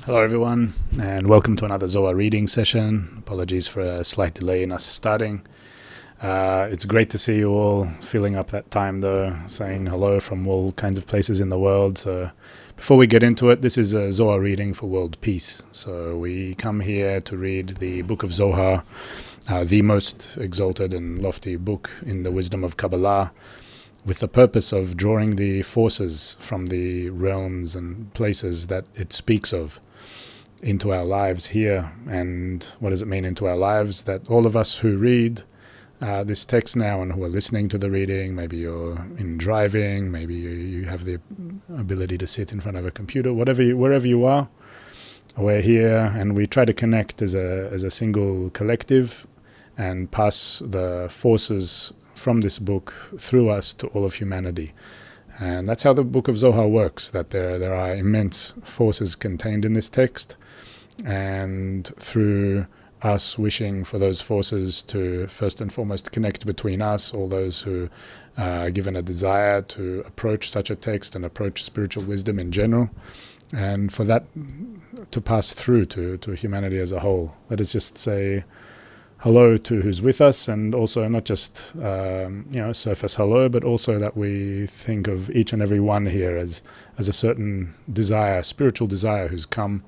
Hello everyone, and welcome to another Zohar reading session. Apologies for a slight delay in us starting. It's great to see you all filling up that time though, saying hello from all kinds of places in the world. So before we get into it, this is a Zohar reading for world peace. So we come here to read the Book of Zohar, the most exalted and lofty book in the wisdom of Kabbalah, with the purpose of drawing the forces from the realms and places that it speaks of into our lives here. And what does it mean into our lives? That all of us who read this text now and who are listening to the reading, maybe you're in driving, maybe you have the ability to sit in front of a computer, wherever you are, we're here and we try to connect as a single collective and pass the forces from this book through us to all of humanity. And that's how the Book of Zohar works, that there are immense forces contained in this text, and through us wishing for those forces to first and foremost connect between us, all those who are given a desire to approach such a text and approach spiritual wisdom in general, and for that to pass through to humanity as a whole. Let us just say hello to who's with us, and also not just surface hello, but also that we think of each and every one here as a certain desire, spiritual desire, who's come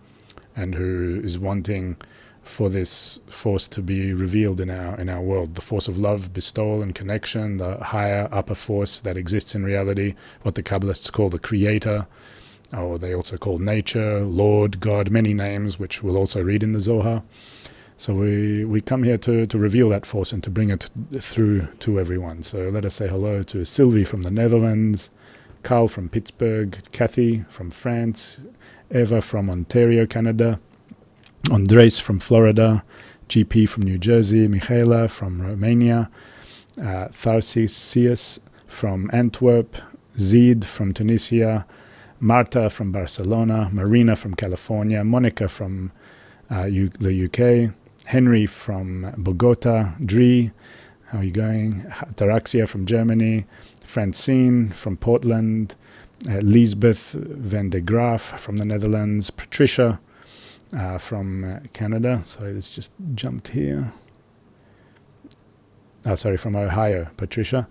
and who is wanting for this force to be revealed in our world, the force of love, bestowal and connection, the higher upper force that exists in reality, what the Kabbalists call the creator, or they also call nature, Lord, God, many names, which we'll also read in the Zohar. So we come here to reveal that force and to bring it through to everyone. So let us say hello to Sylvie from the Netherlands, Carl from Pittsburgh, Kathy from France, Eva from Ontario, Canada, Andres from Florida, GP from New Jersey, Michaela from Romania, Tharcisius from Antwerp, Zid from Tunisia, Marta from Barcelona, Marina from California, Monica from the UK, Henry from Bogota, Dri, how are you going? Taraxia from Germany, Francine from Portland, Lisbeth van de Graaf from the Netherlands, Patricia from Canada. Sorry, this just jumped here. From Ohio, Patricia.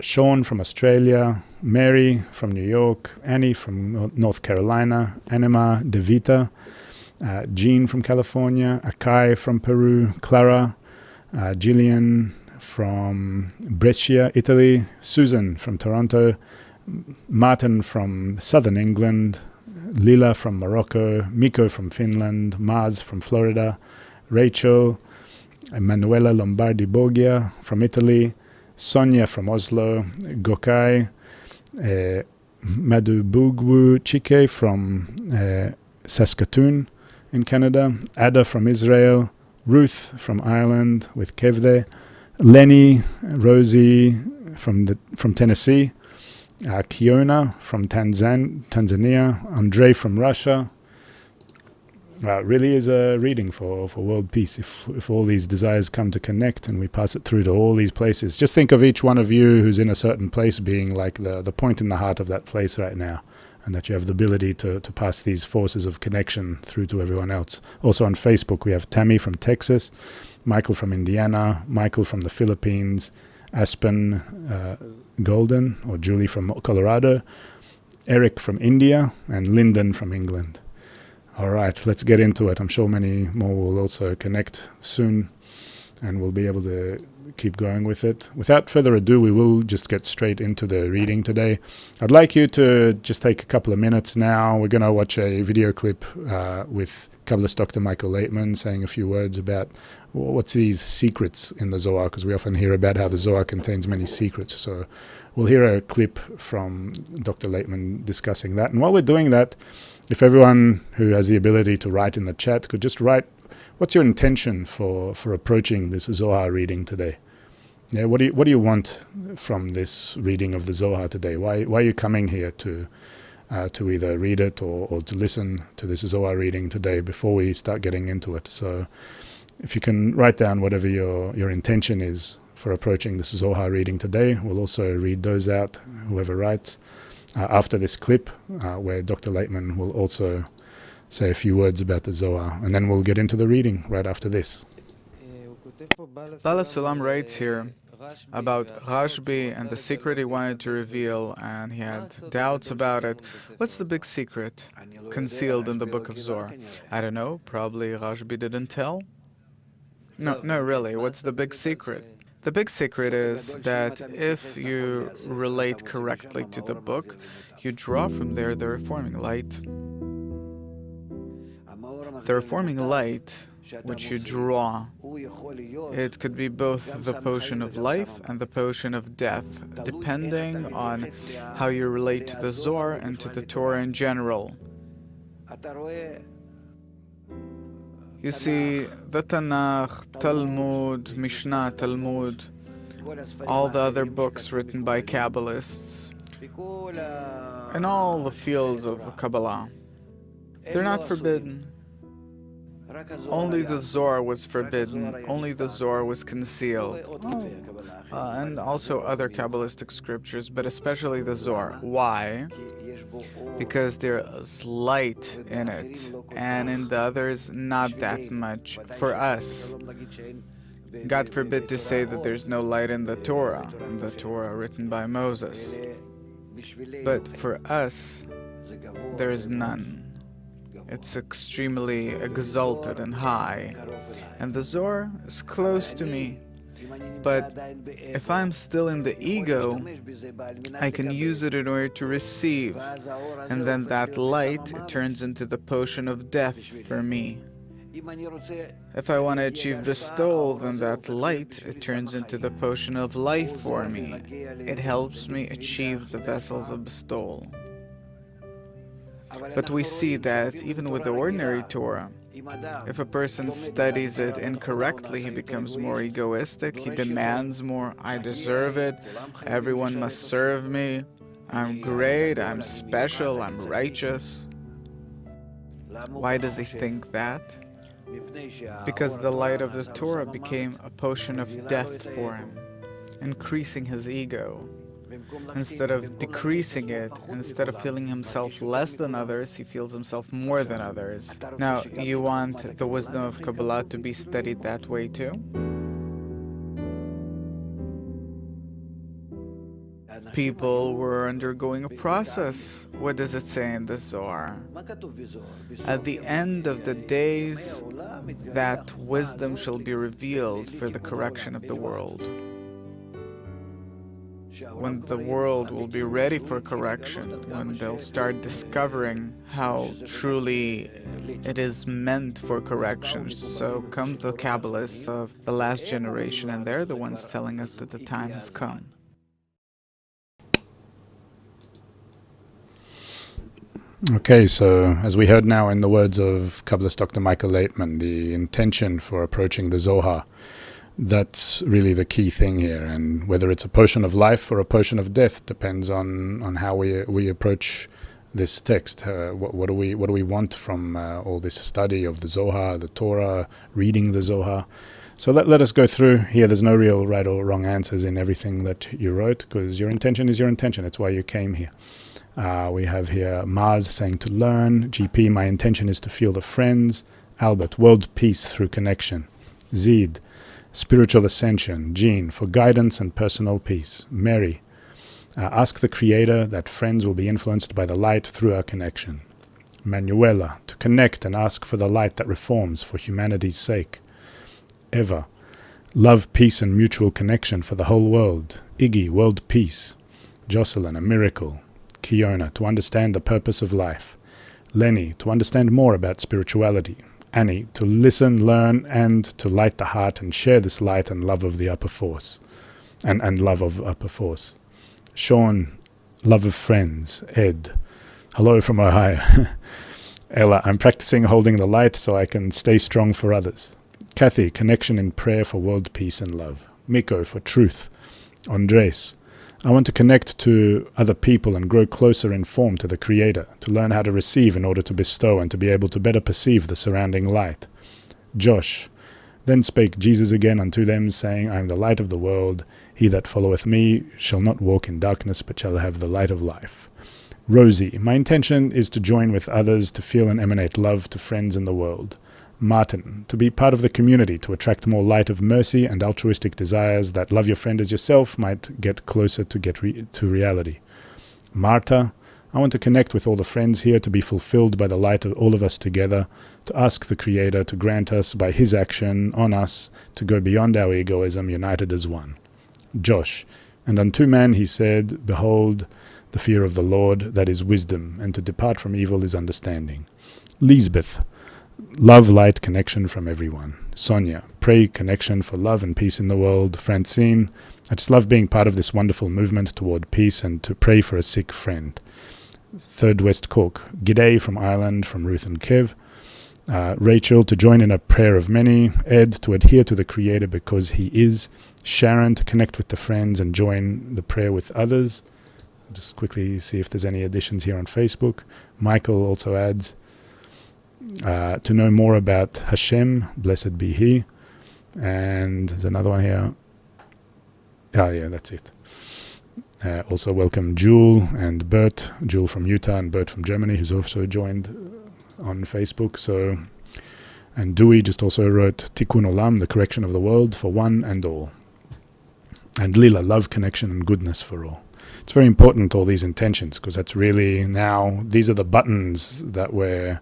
Sean from Australia, Mary from New York, Annie from North Carolina, Anima Devita, Jean from California, Akai from Peru, Clara, Gillian from Brescia, Italy, Susan from Toronto, Martin from Southern England, Lila from Morocco, Miko from Finland, Maz from Florida, Rachel, Emanuela Lombardi Bogia from Italy, Sonia from Oslo, Gokai, Madubugwu Chike from Saskatoon in Canada, Ada from Israel, Ruth from Ireland with Kevde, Lenny, Rosie from Tennessee, Kiona from Tanzania, Andre from Russia. Really is a reading for world peace if all these desires come to connect and we pass it through to all these places. Just think of each one of you who's in a certain place being like the point in the heart of that place right now, and that you have the ability to pass these forces of connection through to everyone else. Also on Facebook we have Tammy from Texas, Michael from Indiana, Michael from the Philippines, Aspen Golden or Julie from Colorado, Eric from India, and Lyndon from England. All right, let's get into it. I'm sure many more will also connect soon, and we'll be able to keep going with it. Without further ado, we will just get straight into the reading today. I'd like you to just take a couple of minutes now. We're going to watch a video clip with Kabbalist Dr. Michael Laitman saying a few words about what's these secrets in the Zohar, because we often hear about how the Zohar contains many secrets. So we'll hear a clip from Dr. Laitman discussing that. And while we're doing that, if everyone who has the ability to write in the chat could just write, what's your intention for approaching this Zohar reading today? Yeah, what do you want from this reading of the Zohar today? Why are you coming here to either read it or to listen to this Zohar reading today before we start getting into it? So if you can write down whatever your intention is for approaching this Zohar reading today, we'll also read those out, whoever writes, after this clip, where Dr. Laitman will also say a few words about the Zohar, and then we'll get into the reading right after this. Bala Sulam writes here about Rashbi and the secret he wanted to reveal, and he had doubts about it. What's the big secret concealed in the Book of Zohar? I don't know, probably Rashbi didn't tell? No, really, what's the big secret? The big secret is that if you relate correctly to the book, you draw from there the reforming light. The reforming light, which you draw, it could be both the potion of life and the potion of death, depending on how you relate to the Zohar and to the Torah in general. You see, the Tanakh, Talmud, Mishnah, Talmud, all the other books written by Kabbalists, in all the fields of the Kabbalah, they're not forbidden. Only the Zohar was forbidden, only the Zohar was concealed. And also other Kabbalistic scriptures, but especially the Zohar. Why? Because there's light in it, and in the others, not that much. For us, God forbid to say that there's no light in the Torah written by Moses. But for us, there is none. It's extremely exalted and high, and the Zohar is close to me. But if I'm still in the ego, I can use it in order to receive, and then that light turns into the potion of death for me. If I want to achieve bestowal, then that light, it turns into the potion of life for me. It helps me achieve the vessels of bestowal. But we see that even with the ordinary Torah, if a person studies it incorrectly, he becomes more egoistic, he demands more. I deserve it, everyone must serve me, I'm great, I'm special, I'm righteous. Why does he think that? Because the light of the Torah became a potion of death for him, increasing his ego. Instead of decreasing it, instead of feeling himself less than others, he feels himself more than others. Now, you want the wisdom of Kabbalah to be studied that way too? People were undergoing a process. What does it say in the Zohar? At the end of the days, that wisdom shall be revealed for the correction of the world. When the world will be ready for correction, when they'll start discovering how truly it is meant for correction. So come the Kabbalists of the last generation, and they're the ones telling us that the time has come. Okay, so as we heard now in the words of Kabbalist Dr. Michael Laitman, the intention for approaching the Zohar, that's really the key thing here, and whether it's a potion of life or a potion of death depends on how we approach this text. What do we want from all this study of the Zohar, the Torah, reading the Zohar? So let us go through here. There's no real right or wrong answers in everything that you wrote, because your intention is your intention. It's why you came here. We have here Mars saying to learn. GP, my intention is to feel the friends. Albert, world peace through connection. Zid, spiritual ascension. Jean, for guidance and personal peace. Mary, ask the Creator that friends will be influenced by the light through our connection. Manuela, to connect and ask for the light that reforms for humanity's sake. Eva, love, peace and mutual connection for the whole world. Iggy, world peace. Jocelyn, a miracle. Kiona, to understand the purpose of life. Lenny, to understand more about spirituality. Annie, to listen, learn, and to light the heart and share this light and love of the upper force. And love of upper force. Sean, love of friends. Ed, hello from Ohio. Ella, I'm practicing holding the light so I can stay strong for others. Kathy, connection in prayer for world peace and love. Miko, for truth. Andres, I want to connect to other people and grow closer in form to the Creator, to learn how to receive in order to bestow and to be able to better perceive the surrounding light. Josh, then spake Jesus again unto them, saying, I am the light of the world. He that followeth me shall not walk in darkness, but shall have the light of life. Rosie, my intention is to join with others to feel and emanate love to friends in the world. Martin, to be part of the community, to attract more light of mercy and altruistic desires that love your friend as yourself might get closer to reality. Marta, I want to connect with all the friends here to be fulfilled by the light of all of us together, to ask the Creator to grant us by His action on us to go beyond our egoism, united as one. Josh, and unto man he said, Behold, the fear of the Lord, that is wisdom, and to depart from evil is understanding. Lisbeth, love, light, connection from everyone. Sonia, pray connection for love and peace in the world. Francine, I just love being part of this wonderful movement toward peace and to pray for a sick friend. Third West Cork, G'day from Ireland, from Ruth and Kev. Rachel, to join in a prayer of many. Ed, to adhere to the Creator because He is. Sharon, to connect with the friends and join the prayer with others. Just quickly see if there's any additions here on Facebook. Michael also adds, to know more about Hashem, blessed be He. And there's another one here. Oh yeah, that's it. Also welcome Jewel and Bert, Jewel from Utah and Bert from Germany, who's also joined on Facebook. So, and Dewey just also wrote Tikkun Olam, the correction of the world for one and all. And Lila, love, connection and goodness for all. It's very important, all these intentions, because that's really now, these are the buttons that we're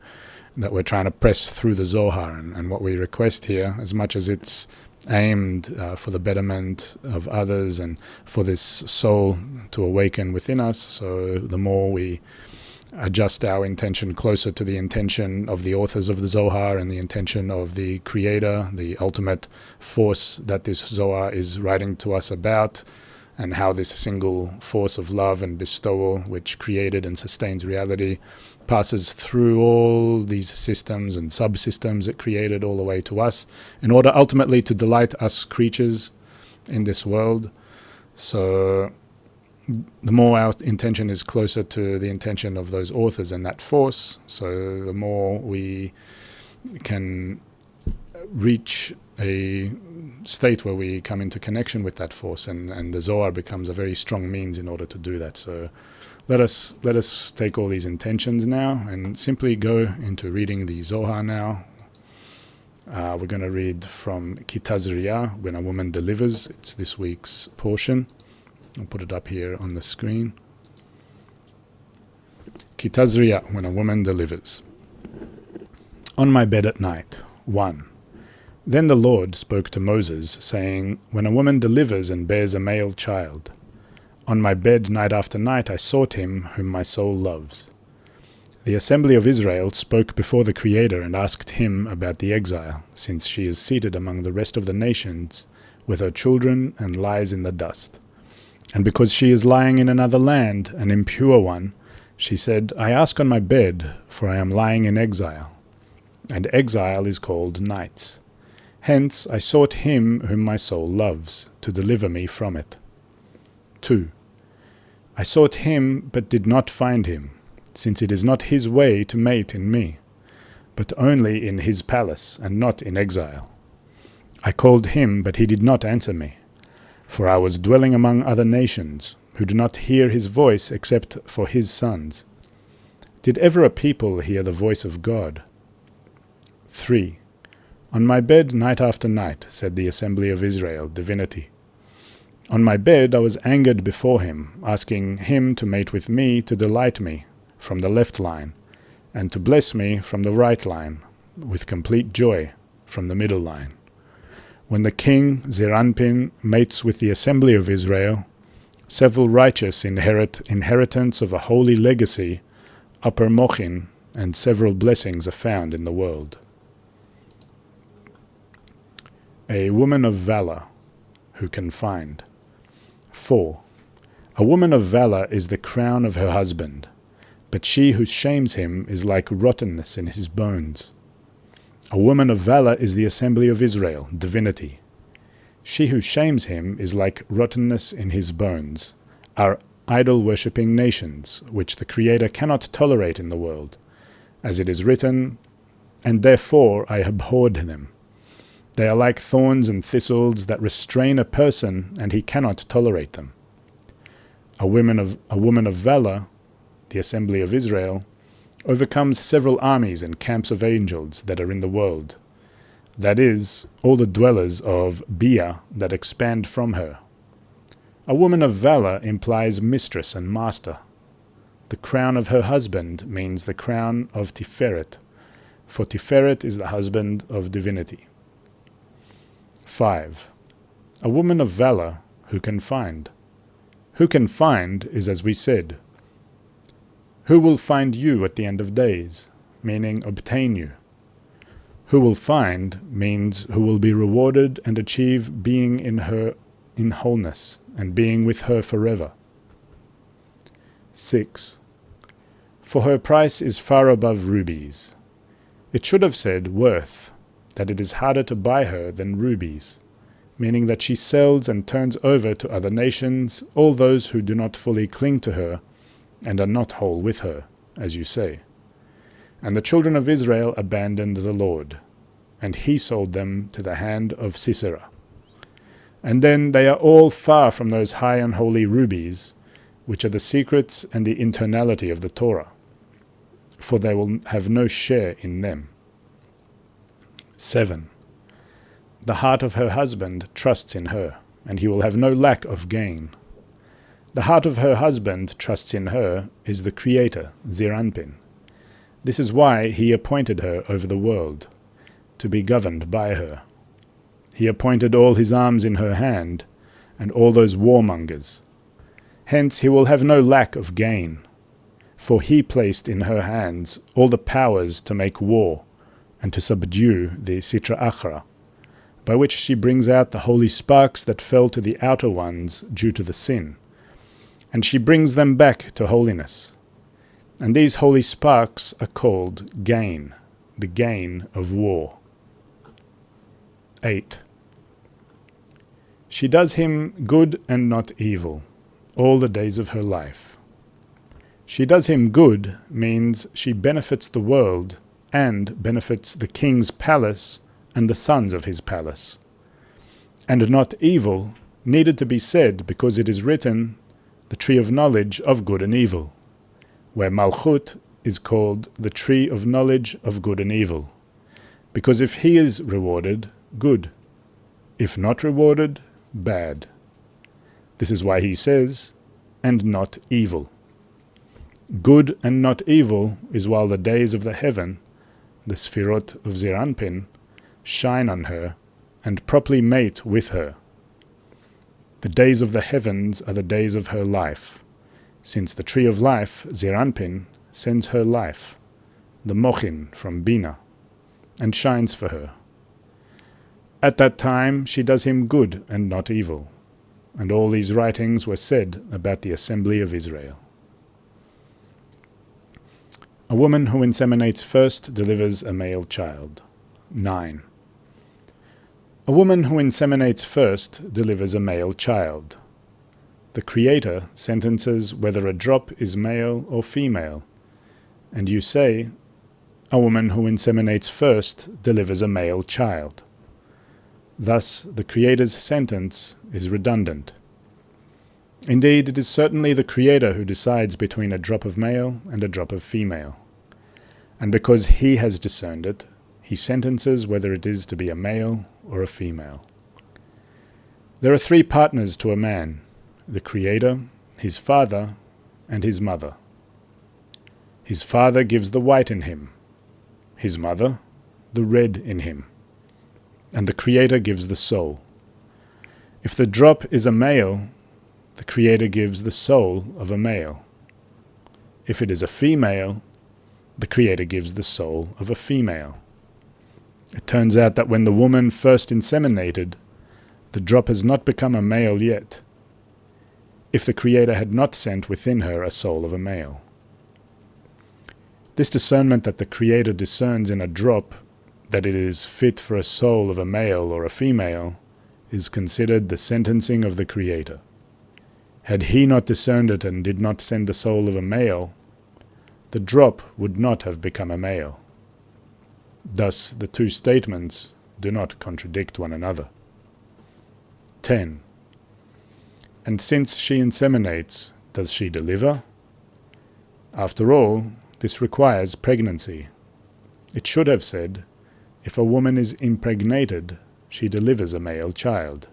trying to press through the Zohar, and what we request here, as much as it's aimed for the betterment of others and for this soul to awaken within us, so the more we adjust our intention closer to the intention of the authors of the Zohar and the intention of the Creator, the ultimate force that this Zohar is writing to us about, and how this single force of love and bestowal, which created and sustains reality, passes through all these systems and subsystems it created all the way to us, in order ultimately to delight us creatures in this world. So the more our intention is closer to the intention of those authors and that force, so the more we can reach a state where we come into connection with that force, and the Zohar becomes a very strong means in order to do that. So let us take all these intentions now and simply go into reading the Zohar now. We're going to read from Tazria, When a Woman Delivers. It's this week's portion. I'll put it up here on the screen. Tazria, When a Woman Delivers. On my bed at night. 1. Then the Lord spoke to Moses, saying, When a woman delivers and bears a male child. On my bed night after night I sought him whom my soul loves. The assembly of Israel spoke before the Creator and asked him about the exile, since she is seated among the rest of the nations with her children and lies in the dust. And because she is lying in another land, an impure one, she said, I ask on my bed, for I am lying in exile. And exile is called nights. Hence I sought him whom my soul loves, to deliver me from it. 2. I sought him, but did not find him, since it is not his way to mate in me, but only in his palace, and not in exile. I called him, but he did not answer me, for I was dwelling among other nations, who do not hear his voice except for his sons. Did ever a people hear the voice of God? 3. On my bed night after night, said the assembly of Israel, divinity. On my bed I was angered before him, asking him to mate with me to delight me from the left line, and to bless me from the right line, with complete joy from the middle line. When the king, Zeranpin, mates with the assembly of Israel, several righteous inheritance of a holy legacy, upper mochin, and several blessings are found in the world. A woman of valor, who can find. 4. A woman of valor is the crown of her husband, but she who shames him is like rottenness in his bones. A woman of valor is the assembly of Israel, divinity. She who shames him is like rottenness in his bones, our idol-worshipping nations, which the Creator cannot tolerate in the world. As it is written, and therefore I abhorred them. They are like thorns and thistles that restrain a person, and he cannot tolerate them. A woman of valor, the assembly of Israel, overcomes several armies and camps of angels that are in the world. That is, all the dwellers of Bia that expand from her. A woman of valor implies mistress and master. The crown of her husband means the crown of Tiferet, for Tiferet is the husband of divinity. 5. A woman of valor who can find. Who can find is as we said. Who will find you at the end of days, meaning obtain you. Who will find means who will be rewarded and achieve being in her in wholeness and being with her forever. 6. For her price is far above rubies. It should have said worth, that it is harder to buy her than rubies, meaning that she sells and turns over to other nations all those who do not fully cling to her and are not whole with her, as you say. And the children of Israel abandoned the Lord, and he sold them to the hand of Sisera. And then they are all far from those high and holy rubies, which are the secrets and the internality of the Torah, for they will have no share in them. 7. The heart of her husband trusts in her, and he will have no lack of gain. The heart of her husband trusts in her is the Creator, Ziranpin. This is why he appointed her over the world, to be governed by her. He appointed all his arms in her hand, and all those warmongers. Hence he will have no lack of gain, for he placed in her hands all the powers to make war, and to subdue the Sitra Achra, by which she brings out the holy sparks that fell to the outer ones due to the sin, and she brings them back to holiness. And these holy sparks are called gain, the gain of war. 8. She does him good and not evil, all the days of her life. She does him good means she benefits the world and benefits the king's palace and the sons of his palace. And not evil needed to be said because it is written, the tree of knowledge of good and evil, where Malchut is called the tree of knowledge of good and evil, because if he is rewarded, good; if not rewarded, bad. This is why he says, and not evil. Good and not evil is while the days of the heaven, the Sfirot of Ziranpin, shine on her and properly mate with her. The days of the heavens are the days of her life, since the tree of life, Ziranpin, sends her life, the Mochin from Bina, and shines for her. At that time she does him good and not evil, and all these writings were said about the assembly of Israel. A woman who inseminates first delivers a male child. 9. A woman who inseminates first delivers a male child. The Creator sentences whether a drop is male or female, and you say, a woman who inseminates first delivers a male child. Thus, the Creator's sentence is redundant. Indeed, it is certainly the Creator who decides between a drop of male and a drop of female. And because he has discerned it, he sentences whether it is to be a male or a female. There are 3 partners to a man: the Creator, his father, and his mother. His father gives the white in him, his mother the red in him, and the Creator gives the soul. If the drop is a male, the Creator gives the soul of a male. If it is a female, the Creator gives the soul of a female. It turns out that when the woman first inseminated, the drop has not become a male yet, if the Creator had not sent within her a soul of a male. This discernment that the Creator discerns in a drop that it is fit for a soul of a male or a female is considered the sentencing of the Creator. Had he not discerned it and did not send the soul of a male, the drop would not have become a male. Thus the 2 statements do not contradict one another. 10. And since she inseminates, does she deliver? After all, this requires pregnancy. It should have said, if a woman is impregnated, she delivers a male child.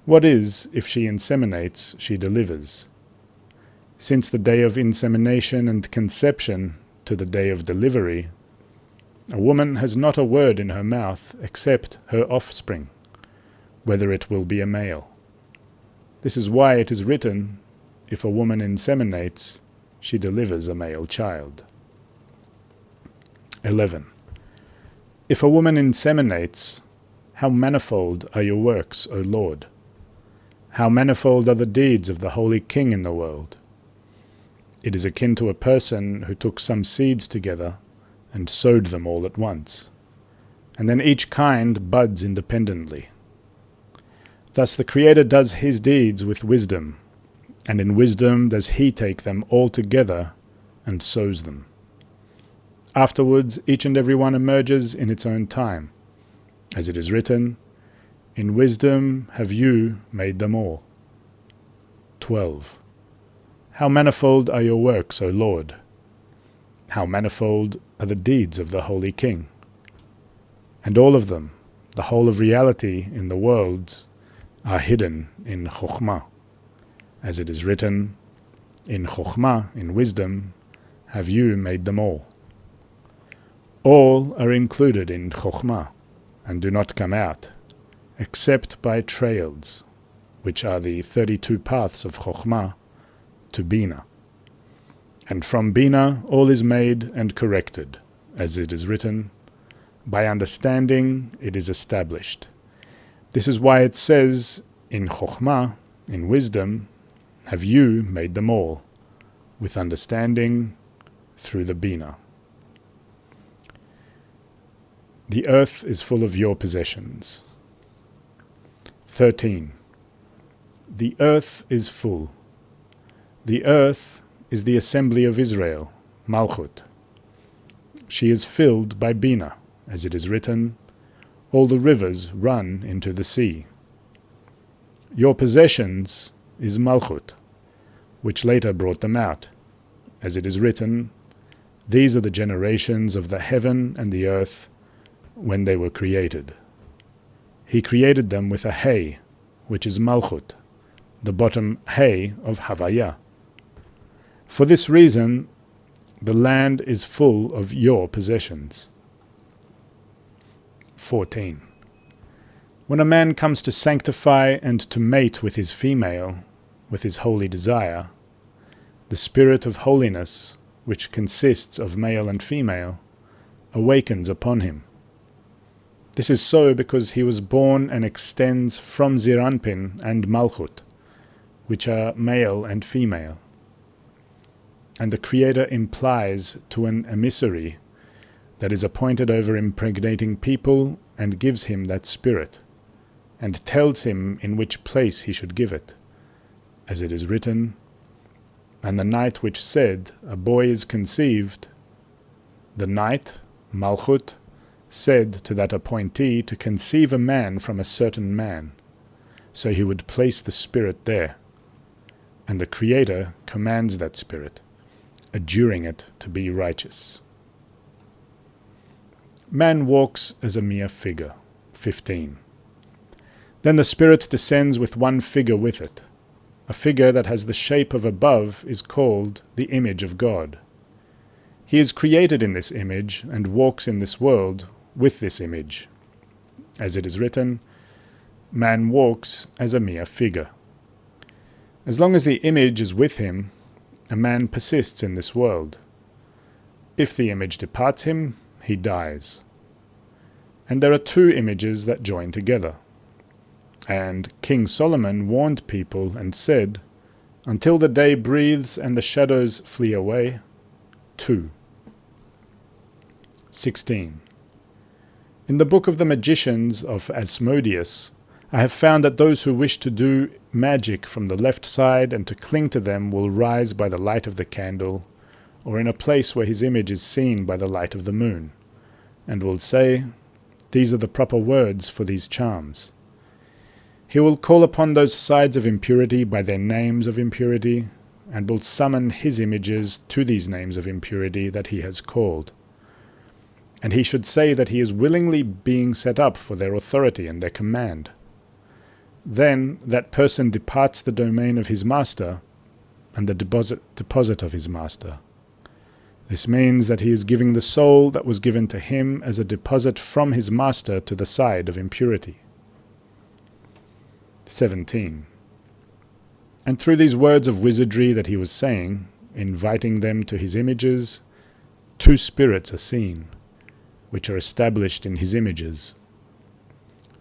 What is, if she inseminates, she delivers? Since the day of insemination and conception to the day of delivery, a woman has not a word in her mouth except her offspring, whether it will be a male. This is why it is written, if a woman inseminates, she delivers a male child. 11. If a woman inseminates, how manifold are your works, O Lord! How manifold are the deeds of the Holy King in the world! It is akin to a person who took some seeds together and sowed them all at once, and then each kind buds independently. Thus the Creator does his deeds with wisdom, and in wisdom does he take them all together and sows them. Afterwards each and every one emerges in its own time, as it is written, in wisdom have you made them all. 12. How manifold are your works, O Lord! How manifold are the deeds of the Holy King! And all of them, the whole of reality in the worlds, are hidden in Chokhmah, as it is written, in Chokhmah, in wisdom, have you made them all. All are included in Chokhmah, and do not come out, except by trails, which are the 32 paths of Chokhmah, to Bina. And from Bina all is made and corrected, as it is written, by understanding it is established. This is why it says, in Chokhmah, in wisdom, have you made them all, with understanding through the Bina. The earth is full of your possessions. 13. The earth is full. The earth is the assembly of Israel, Malchut. She is filled by Bina, as it is written, all the rivers run into the sea. Your possessions is Malchut, which later brought them out, as it is written, these are the generations of the heaven and the earth when they were created. He created them with a hay, which is Malchut, the bottom hay of Havaya. For this reason, the land is full of your possessions. 14. When a man comes to sanctify and to mate with his female, with his holy desire, the spirit of holiness, which consists of male and female, awakens upon him. This is so because he was born and extends from Ziranpin and Malchut, which are male and female. And the Creator implies to an emissary that is appointed over impregnating people and gives him that spirit, and tells him in which place he should give it, as it is written, and the night which said, a boy is conceived, the night, Malchut, said to that appointee to conceive a man from a certain man, so he would place the spirit there, and the Creator commands that spirit, adjuring it to be righteous. Man walks as a mere figure. 15. Then the spirit descends with one figure with it. A figure that has the shape of above is called the image of God. He is created in this image and walks in this world with this image. As it is written, man walks as a mere figure. As long as the image is with him, a man persists in this world. If the image departs him, he dies. And there are two images that join together. And King Solomon warned people and said, until the day breathes and the shadows flee away, 2. 16. In the Book of the Magicians of Asmodeus, I have found that those who wish to do magic from the left side and to cling to them will rise by the light of the candle, or in a place where his image is seen by the light of the moon, and will say, these are the proper words for these charms. He will call upon those sides of impurity by their names of impurity, and will summon his images to these names of impurity that he has called. And he should say that he is willingly being set up for their authority and their command. Then that person departs the domain of his master and the deposit of his master. This means that he is giving the soul that was given to him as a deposit from his master to the side of impurity. 17. And through these words of wizardry that he was saying, inviting them to his images, two spirits are seen, which are established in his images.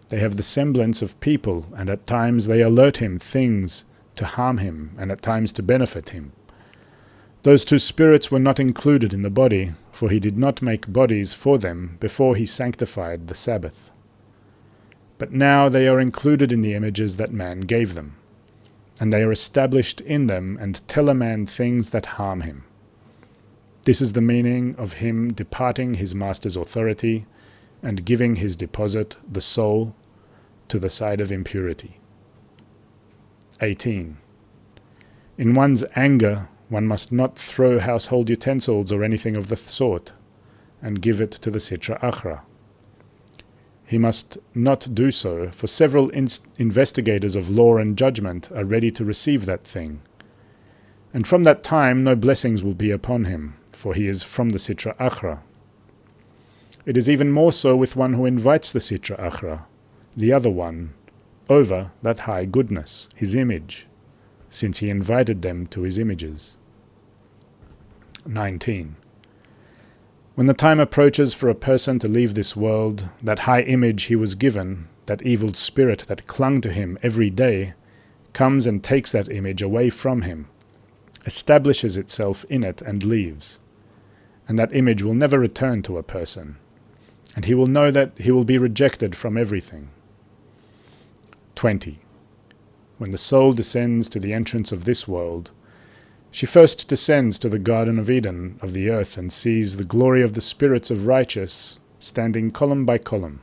They have the semblance of people, and at times they alert him things to harm him, and at times to benefit him. Those two spirits were not included in the body, for he did not make bodies for them before he sanctified the Sabbath. But now they are included in the images that man gave them, and they are established in them and tell a man things that harm him. This is the meaning of him departing his master's authority and giving his deposit, the soul, to the side of impurity. 18. In one's anger, one must not throw household utensils or anything of the sort, and give it to the Sitra Achra. He must not do so, for several investigators of law and judgment are ready to receive that thing. And from that time no blessings will be upon him, for he is from the Sitra Achra. It is even more so with one who invites the Sitra Achra, the other one, over that high goodness, his image, since he invited them to his images. 19. When the time approaches for a person to leave this world, that high image he was given, that evil spirit that clung to him every day, comes and takes that image away from him, establishes itself in it and leaves. And that image will never return to a person, and he will know that he will be rejected from everything. 20. When the soul descends to the entrance of this world, she first descends to the Garden of Eden of the earth and sees the glory of the spirits of righteous standing column by column.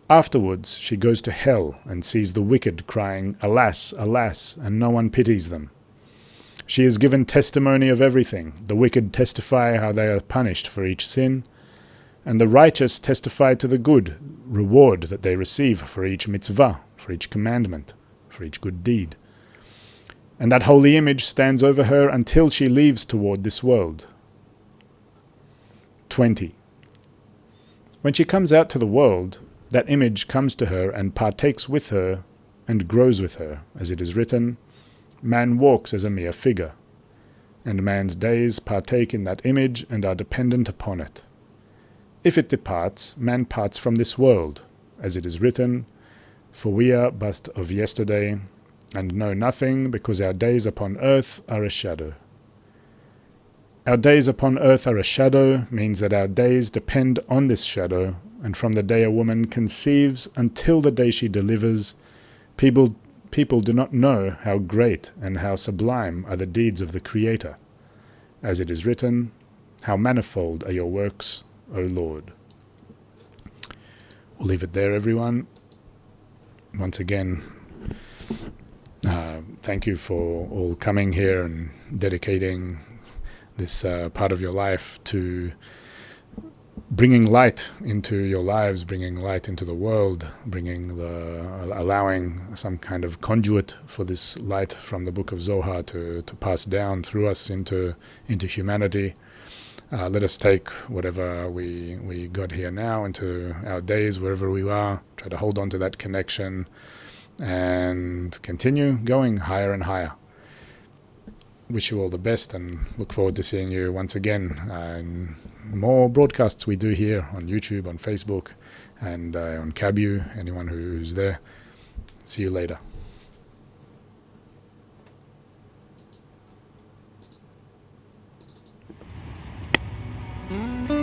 Afterwards she goes to hell and sees the wicked crying, "Alas, alas," and no one pities them. She is given testimony of everything. The wicked testify how they are punished for each sin, and the righteous testify to the good reward that they receive for each mitzvah, for each commandment, for each good deed. And that holy image stands over her until she leaves toward this world. 20. When she comes out to the world, that image comes to her and partakes with her and grows with her, as it is written, "Man walks as a mere figure," and man's days partake in that image and are dependent upon it. If it departs, man parts from this world, as it is written, "For we are but of yesterday, and know nothing, because our days upon earth are a shadow." Our days upon earth are a shadow means that our days depend on this shadow, and from the day a woman conceives until the day she delivers, people do not know how great and how sublime are the deeds of the Creator. As it is written, "How manifold are your works, O Lord." We'll leave it there, everyone. Once again, thank you for all coming here and dedicating this part of your life to bringing light into your lives, bringing light into the world, allowing some kind of conduit for this light from the Book of Zohar to pass down through us into humanity. Let us take whatever we got here now into our days, wherever we are, try to hold on to that connection and continue going higher and higher. Wish you all the best and look forward to seeing you once again in more broadcasts we do here on YouTube, on Facebook, and on Kabu, anyone who's there. See you later. Mm-hmm.